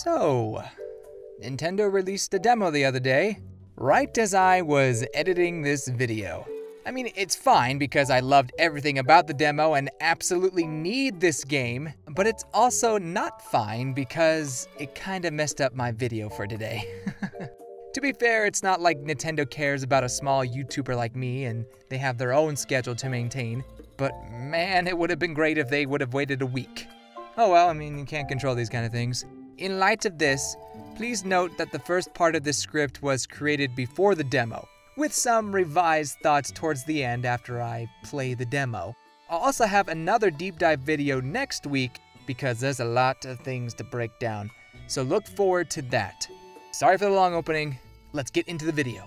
So, Nintendo released a demo the other day, right as I was editing this video. I mean, it's fine because I loved everything about the demo and absolutely need this game, but it's also not fine because it kinda messed up my video for today. To be fair, it's not like Nintendo cares about a small YouTuber like me and they have their own schedule to maintain, but man, it would have been great if they would have waited a week. Oh well, I mean, you can't control these kind of things. In light of this, please note that the first part of this script was created before the demo, with some revised thoughts towards the end after I play the demo. I'll also have another deep dive video next week because there's a lot of things to break down, so look forward to that. Sorry for the long opening, let's get into the video.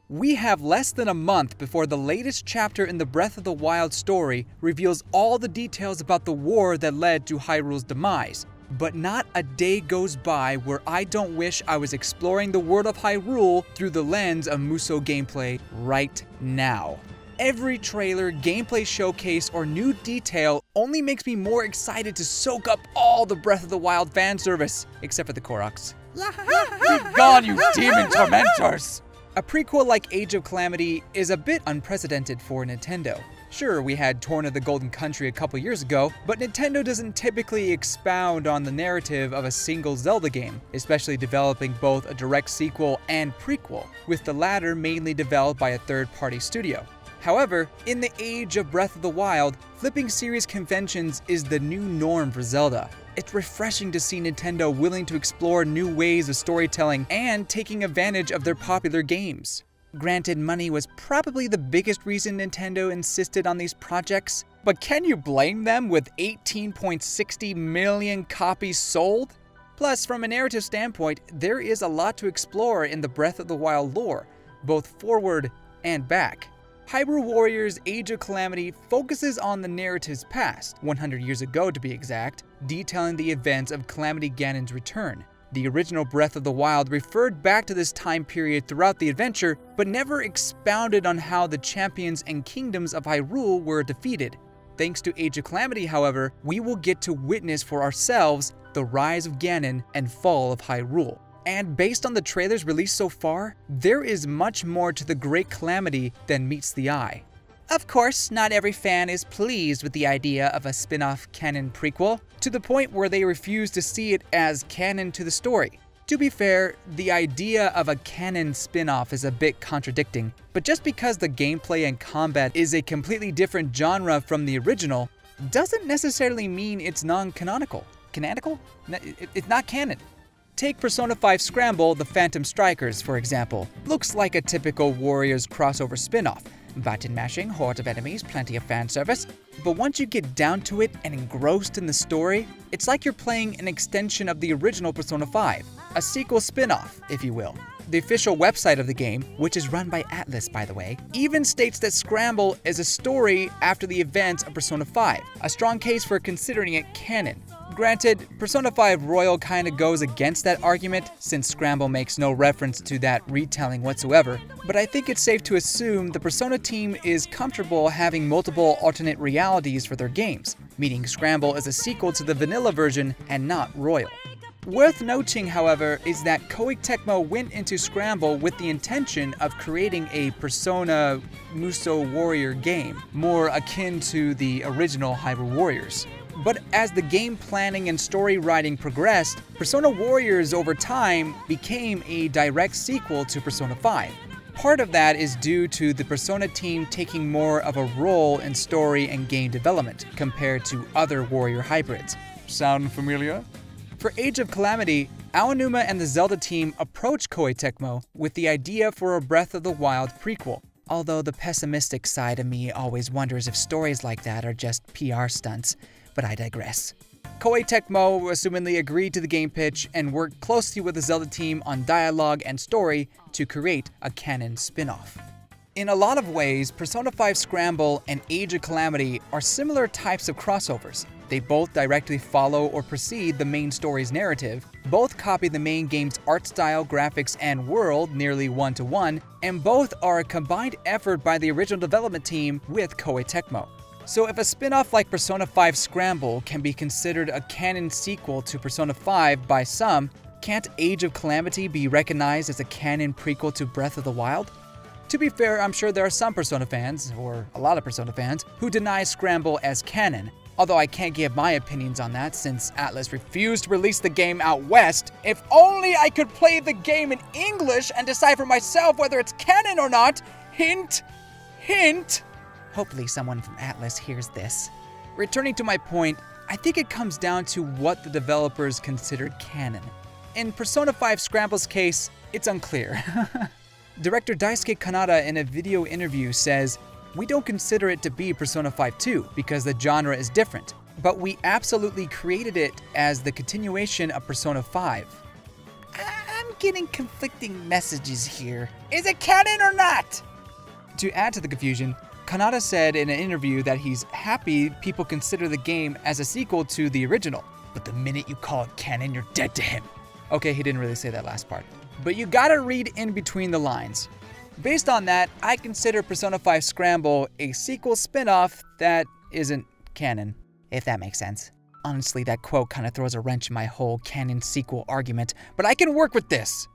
We have less than a month before the latest chapter in the Breath of the Wild story reveals all the details about the war that led to Hyrule's demise. But not a day goes by where I don't wish I was exploring the world of Hyrule through the lens of Musou gameplay right now. Every trailer, gameplay showcase, or new detail only makes me more excited to soak up all the Breath of the Wild fan service, except for the Koroks. Be gone, you demon tormentors! A prequel like Age of Calamity is a bit unprecedented for Nintendo. Sure, we had Torn of the Golden Country a couple years ago, but Nintendo doesn't typically expound on the narrative of a single Zelda game, especially developing both a direct sequel and prequel, with the latter mainly developed by a third-party studio. However, in the age of Breath of the Wild, flipping series conventions is the new norm for Zelda. It's refreshing to see Nintendo willing to explore new ways of storytelling and taking advantage of their popular games. Granted, money was probably the biggest reason Nintendo insisted on these projects, but can you blame them with 18.60 million copies sold? Plus, from a narrative standpoint, there is a lot to explore in the Breath of the Wild lore, both forward and back. Hyrule Warriors Age of Calamity focuses on the narrative's past, 100 years ago to be exact, detailing the events of Calamity Ganon's return. The original Breath of the Wild referred back to this time period throughout the adventure, but never expounded on how the champions and kingdoms of Hyrule were defeated. Thanks to Age of Calamity, however, we will get to witness for ourselves the rise of Ganon and fall of Hyrule. And based on the trailers released so far, there is much more to the Great Calamity than meets the eye. Of course, not every fan is pleased with the idea of a spin-off canon prequel, to the point where they refuse to see it as canon to the story. To be fair, the idea of a canon spin-off is a bit contradicting, but just because the gameplay and combat is a completely different genre from the original, doesn't necessarily mean it's non-canonical. Canonical? It's not canon. Take Persona 5 Scramble, The Phantom Strikers, for example. Looks like a typical Warriors crossover spin-off. Button mashing, hordes of enemies, plenty of fan service. But once you get down to it and engrossed in the story, it's like you're playing an extension of the original Persona 5. A sequel spin-off, if you will. The official website of the game, which is run by Atlas by the way, even states that Scramble is a story after the events of Persona 5. A strong case for considering it canon. Granted, Persona 5 Royal kinda goes against that argument, since Scramble makes no reference to that retelling whatsoever, but I think it's safe to assume the Persona team is comfortable having multiple alternate realities for their games, meaning Scramble is a sequel to the vanilla version and not Royal. Worth noting, however, is that Koei Tecmo went into Scramble with the intention of creating a Persona Musou Warrior game, more akin to the original Hyrule Warriors. But as the game planning and story writing progressed, Persona Warriors over time became a direct sequel to Persona 5. Part of that is due to the Persona team taking more of a role in story and game development compared to other Warrior hybrids. Sound familiar? For Age of Calamity, Aonuma and the Zelda team approached Koei Tecmo with the idea for a Breath of the Wild prequel, although the pessimistic side of me always wonders if stories like that are just PR stunts. But I digress. Koei Tecmo assumingly agreed to the game pitch and worked closely with the Zelda team on dialogue and story to create a canon spin-off. In a lot of ways, Persona 5 Scramble and Age of Calamity are similar types of crossovers. They both directly follow or precede the main story's narrative, both copy the main game's art style, graphics, and world nearly one-to-one, and both are a combined effort by the original development team with Koei Tecmo. So if a spin-off like Persona 5 Scramble can be considered a canon sequel to Persona 5 by some, can't Age of Calamity be recognized as a canon prequel to Breath of the Wild? To be fair, I'm sure there are some Persona fans, or a lot of Persona fans, who deny Scramble as canon, although I can't give my opinions on that since Atlus refused to release the game out west. If only I could play the game in English and decide for myself whether it's canon or not. Hint, hint. Hopefully someone from Atlus hears this. Returning to my point, I think it comes down to what the developers considered canon. In Persona 5 Scramble's case, it's unclear. Director Daisuke Kanata in a video interview says, "We don't consider it to be Persona 5 2 because the genre is different, but we absolutely created it as the continuation of Persona 5. I'm getting conflicting messages here. Is it canon or not? To add to the confusion, Kanata said in an interview that he's happy people consider the game as a sequel to the original, but the minute you call it canon, you're dead to him. Okay, he didn't really say that last part, but you gotta read in between the lines. Based on that, I consider Persona 5 Scramble a sequel spin-off that isn't canon, if that makes sense. Honestly, that quote kind of throws a wrench in my whole canon sequel argument, but I can work with this.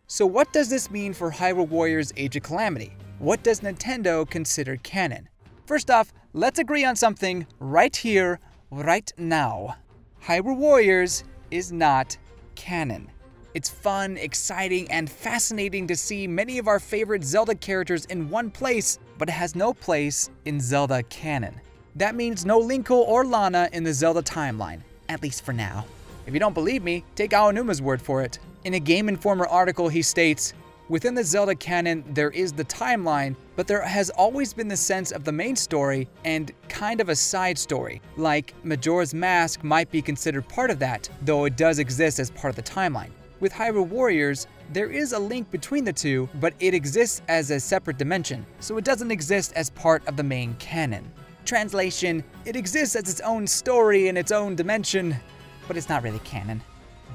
So what does this mean for Hyrule Warriors Age of Calamity? What does Nintendo consider canon? First off, let's agree on something right here, right now. Hyrule Warriors is not canon. It's fun, exciting, and fascinating to see many of our favorite Zelda characters in one place, but it has no place in Zelda canon. That means no Linkle or Lana in the Zelda timeline, at least for now. If you don't believe me, take Aonuma's word for it. In a Game Informer article, he states, "Within the Zelda canon, there is the timeline, but there has always been the sense of the main story and kind of a side story, like Majora's Mask might be considered part of that, though it does exist as part of the timeline. With Hyrule Warriors, there is a link between the two, but it exists as a separate dimension, so it doesn't exist as part of the main canon. Translation, it exists as its own story in its own dimension, but it's not really canon."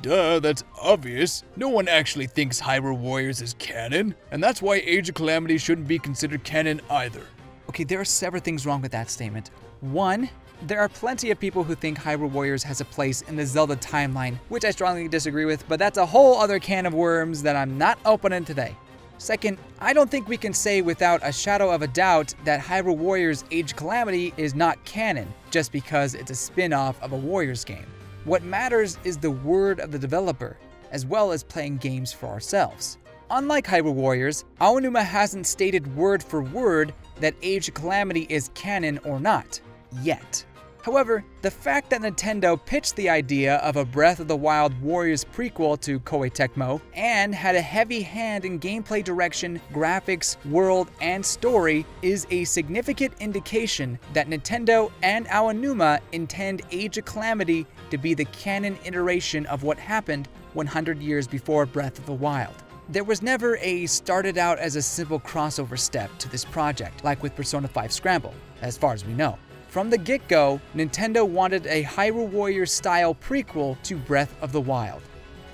Duh, that's obvious. No one actually thinks Hyrule Warriors is canon, and that's why Age of Calamity shouldn't be considered canon either. Okay, there are several things wrong with that statement. One, there are plenty of people who think Hyrule Warriors has a place in the Zelda timeline, which I strongly disagree with, but that's a whole other can of worms that I'm not opening today. Second, I don't think we can say without a shadow of a doubt that Hyrule Warriors Age of Calamity is not canon, just because it's a spin-off of a Warriors game. What matters is the word of the developer, as well as playing games for ourselves. Unlike Hyrule Warriors, Aonuma hasn't stated word for word that Age of Calamity is canon or not, yet. However, the fact that Nintendo pitched the idea of a Breath of the Wild Warriors prequel to Koei Tecmo and had a heavy hand in gameplay direction, graphics, world, and story is a significant indication that Nintendo and Aonuma intend Age of Calamity to be the canon iteration of what happened 100 years before Breath of the Wild. There was never a started out as a simple crossover step to this project, like with Persona 5 Scramble, as far as we know. From the get-go, Nintendo wanted a Hyrule Warriors-style prequel to Breath of the Wild.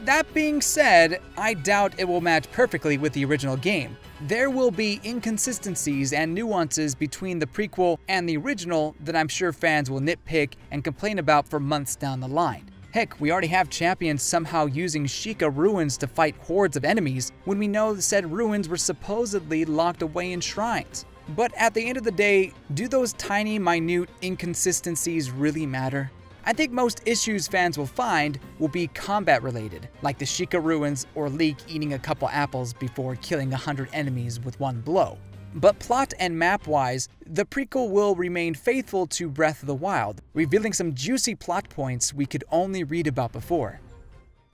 That being said, I doubt it will match perfectly with the original game. There will be inconsistencies and nuances between the prequel and the original that I'm sure fans will nitpick and complain about for months down the line. Heck, we already have champions somehow using Sheikah ruins to fight hordes of enemies when we know said ruins were supposedly locked away in shrines. But at the end of the day, do those tiny, minute inconsistencies really matter? I think most issues fans will find will be combat related, like the Sheikah ruins or Link eating a couple apples before killing 100 enemies with one blow. But plot and map-wise, the prequel will remain faithful to Breath of the Wild, revealing some juicy plot points we could only read about before.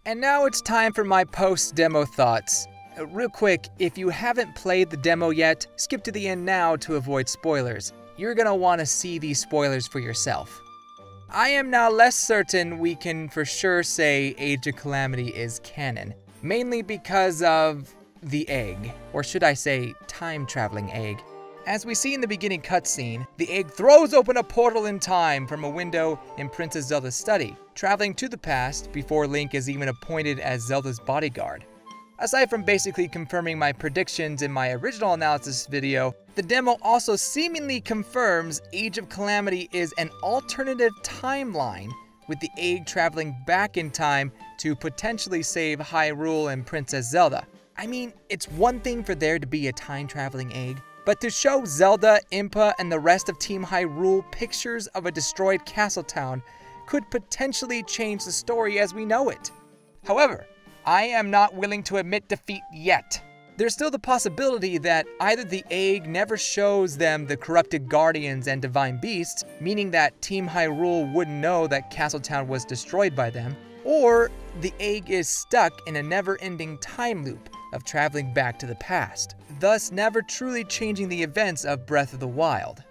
And now it's time for my post-demo thoughts. Real quick, if you haven't played the demo yet, skip to the end now to avoid spoilers. You're gonna want to see these spoilers for yourself. I am now less certain we can for sure say Age of Calamity is canon, mainly because of the egg, or should I say time-traveling egg. As we see in the beginning cutscene, the egg throws open a portal in time from a window in Princess Zelda's study, traveling to the past before Link is even appointed as Zelda's bodyguard. Aside from basically confirming my predictions in my original analysis video, the demo also seemingly confirms Age of Calamity is an alternative timeline, with the egg traveling back in time to potentially save Hyrule and Princess Zelda. I mean, it's one thing for there to be a time-traveling egg, but to show Zelda, Impa, and the rest of Team Hyrule pictures of a destroyed castle town could potentially change the story as we know it. However, I am not willing to admit defeat yet. There's still the possibility that either the egg never shows them the corrupted guardians and divine beasts, meaning that Team Hyrule wouldn't know that Castletown was destroyed by them, or the egg is stuck in a never-ending time loop of traveling back to the past, thus never truly changing the events of Breath of the Wild.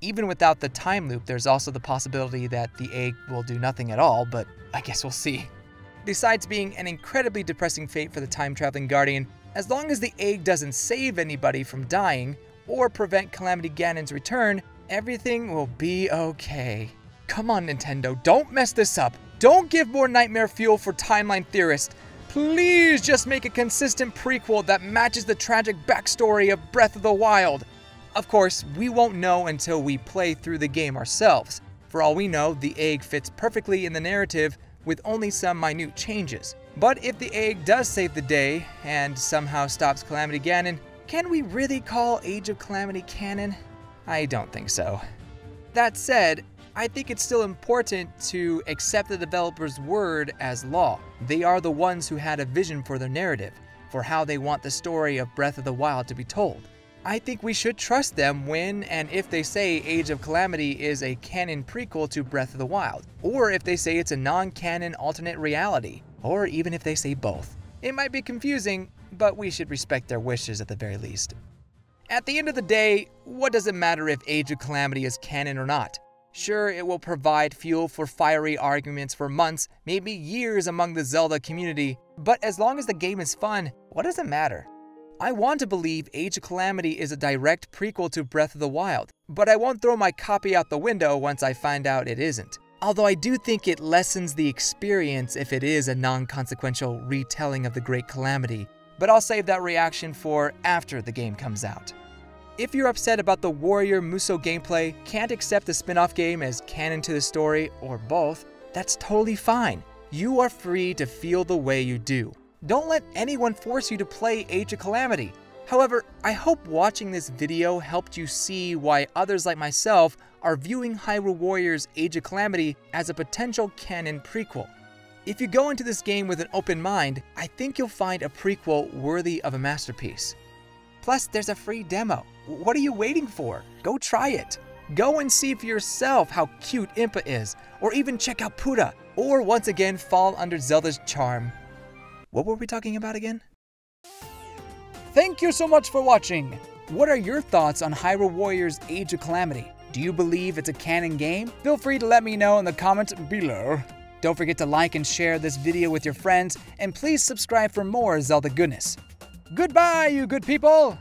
Even without the time loop, there's also the possibility that the egg will do nothing at all, but I guess we'll see. Besides being an incredibly depressing fate for the time-traveling guardian, as long as the egg doesn't save anybody from dying or prevent Calamity Ganon's return, everything will be okay. Come on, Nintendo, don't mess this up. Don't give more nightmare fuel for timeline theorists. Please just make a consistent prequel that matches the tragic backstory of Breath of the Wild. Of course, we won't know until we play through the game ourselves. For all we know, the egg fits perfectly in the narrative with only some minute changes. But if the egg does save the day and somehow stops Calamity Ganon, can we really call Age of Calamity canon? I don't think so. That said, I think it's still important to accept the developer's word as law. They are the ones who had a vision for their narrative, for how they want the story of Breath of the Wild to be told. I think we should trust them when and if they say Age of Calamity is a canon prequel to Breath of the Wild, or if they say it's a non-canon alternate reality, or even if they say both. It might be confusing, but we should respect their wishes at the very least. At the end of the day, what does it matter if Age of Calamity is canon or not? Sure, it will provide fuel for fiery arguments for months, maybe years among the Zelda community, but as long as the game is fun, what does it matter? I want to believe Age of Calamity is a direct prequel to Breath of the Wild, but I won't throw my copy out the window once I find out it isn't. Although I do think it lessens the experience if it is a non-consequential retelling of the Great Calamity, but I'll save that reaction for after the game comes out. If you're upset about the Warrior Musou gameplay, can't accept the spin-off game as canon to the story, or both, that's totally fine. You are free to feel the way you do. Don't let anyone force you to play Age of Calamity. However, I hope watching this video helped you see why others like myself are viewing Hyrule Warriors Age of Calamity as a potential canon prequel. If you go into this game with an open mind, I think you'll find a prequel worthy of a masterpiece. Plus, there's a free demo. What are you waiting for? Go try it. Go and see for yourself how cute Impa is, or even check out Puda, or once again fall under Zelda's charm. What were we talking about again? Thank you so much for watching! What are your thoughts on Hyrule Warriors Age of Calamity? Do you believe it's a canon game? Feel free to let me know in the comments below. Don't forget to like and share this video with your friends, and please subscribe for more Zelda goodness. Goodbye, you good people!